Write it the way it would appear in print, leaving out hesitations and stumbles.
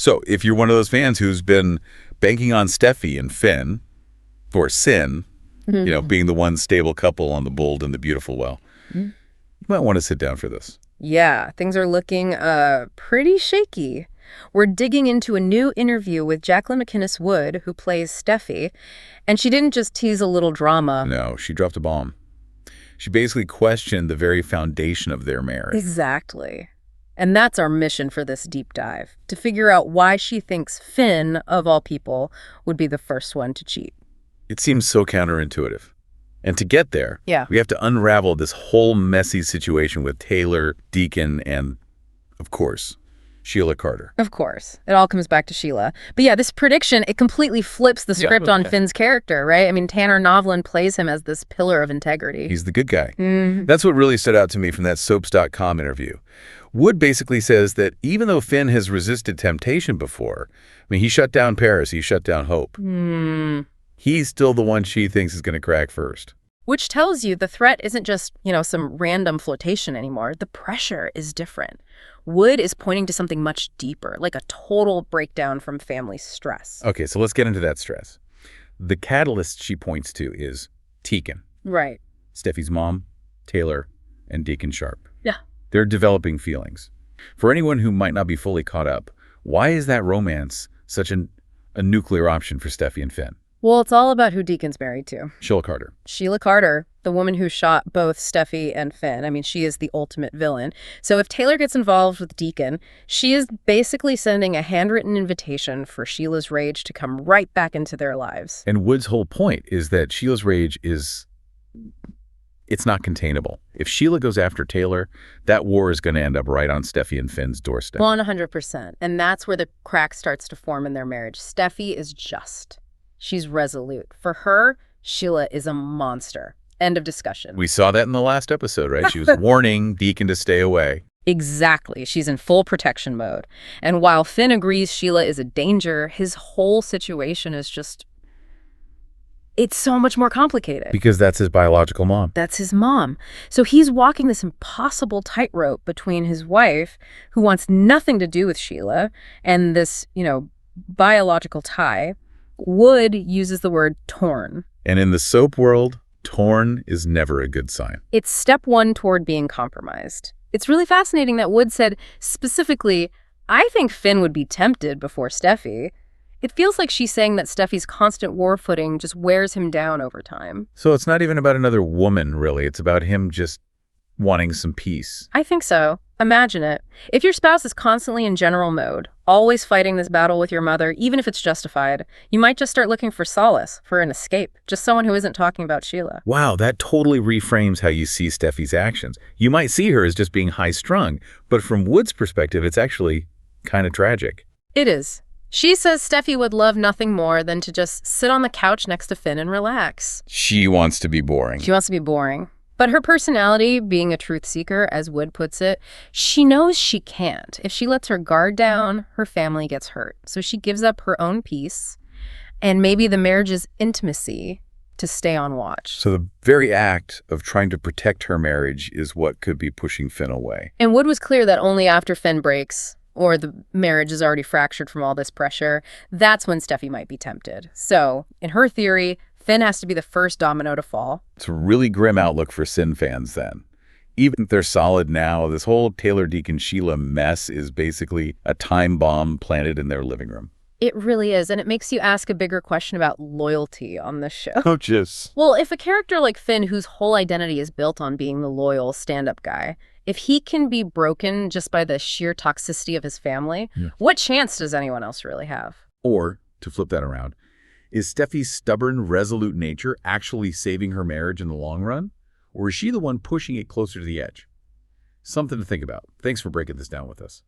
So if you're one of those fans who's been banking on Steffy and Finn, or Sin, being the one stable couple on the Bold and the Beautiful well, you might want to sit down for this. Yeah, things are looking pretty shaky. We're digging into a new interview with Jacqueline MacInnes Wood, who plays Steffy, and she didn't just tease a little drama. No, she dropped a bomb. She basically questioned the very foundation of their marriage. Exactly. And that's our mission for this deep dive, to figure out why she thinks Finn, of all people, would be the first one to cheat. It seems so counterintuitive. And to get there, we have to unravel this whole messy situation with Taylor, Deacon, and, of course, Sheila Carter. Of course. It all comes back to Sheila. But yeah, this prediction, it completely flips the script on Finn's character, right? I mean, Tanner Novlin plays him as this pillar of integrity. He's the good guy. That's what really stood out to me from that Soaps.com interview. Wood basically says that even though Finn has resisted temptation before, I mean, he shut down Paris, he shut down Hope. He's still the one she thinks is going to crack first. Which tells you the threat isn't just, some random flirtation anymore. The pressure is different. Wood is pointing to something much deeper, like a total breakdown from family stress. Okay, so let's get into that stress. The catalyst she points to is Tegan. Right. Steffi's mom, Taylor, and Deacon Sharp. Yeah. They're developing feelings. For anyone who might not be fully caught up, why is that romance such a nuclear option for Steffy and Finn? Well, it's all about who Deacon's married to. Sheila Carter. Sheila Carter, the woman who shot both Steffy and Finn. I mean, she is the ultimate villain. So if Taylor gets involved with Deacon, she is basically sending a handwritten invitation for Sheila's rage to come right back into their lives. And Wood's whole point is that Sheila's rage it's not containable. If Sheila goes after Taylor, that war is going to end up right on Steffy and Finn's doorstep. 100%. And that's where the crack starts to form in their marriage. Steffy is just. She's resolute. For her, Sheila is a monster. End of discussion. We saw that in the last episode, right? She was warning Deacon to stay away. Exactly. She's in full protection mode. And while Finn agrees Sheila is a danger, his whole situation is just... it's so much more complicated. Because that's his biological mom. That's his mom. So he's walking this impossible tightrope between his wife, who wants nothing to do with Sheila, and this, biological tie. Wood uses the word torn. And in the soap world, torn is never a good sign. It's step one toward being compromised. It's really fascinating that Wood said specifically, I think Finn would be tempted before Steffy. It feels like she's saying that Steffy's constant war footing just wears him down over time. So it's not even about another woman, really. It's about him just wanting some peace. I think so. Imagine it. If your spouse is constantly in general mode, always fighting this battle with your mother, even if it's justified, you might just start looking for solace, for an escape, just someone who isn't talking about Sheila. Wow, that totally reframes how you see Steffi's actions. You might see her as just being high-strung, but from Wood's perspective, it's actually kind of tragic. It is. She says Steffy would love nothing more than to just sit on the couch next to Finn and relax. She wants to be boring. She wants to be boring. But her personality, being a truth seeker, as Wood puts it, she knows she can't. If she lets her guard down, her family gets hurt. So she gives up her own peace and maybe the marriage's intimacy to stay on watch. So the very act of trying to protect her marriage is what could be pushing Finn away. And Wood was clear that only after Finn breaks, or the marriage is already fractured from all this pressure, that's when Steffy might be tempted. So, in her theory, Finn has to be the first domino to fall. It's a really grim outlook for Sin fans then. Even if they're solid now, this whole Taylor, Deacon, Sheila mess is basically a time bomb planted in their living room. It really is, and it makes you ask a bigger question about loyalty on this show. Oh, jeez. Well, if a character like Finn, whose whole identity is built on being the loyal stand-up guy, if he can be broken just by the sheer toxicity of his family, what chance does anyone else really have? Or, to flip that around, is Steffi's stubborn, resolute nature actually saving her marriage in the long run? Or is she the one pushing it closer to the edge? Something to think about. Thanks for breaking this down with us.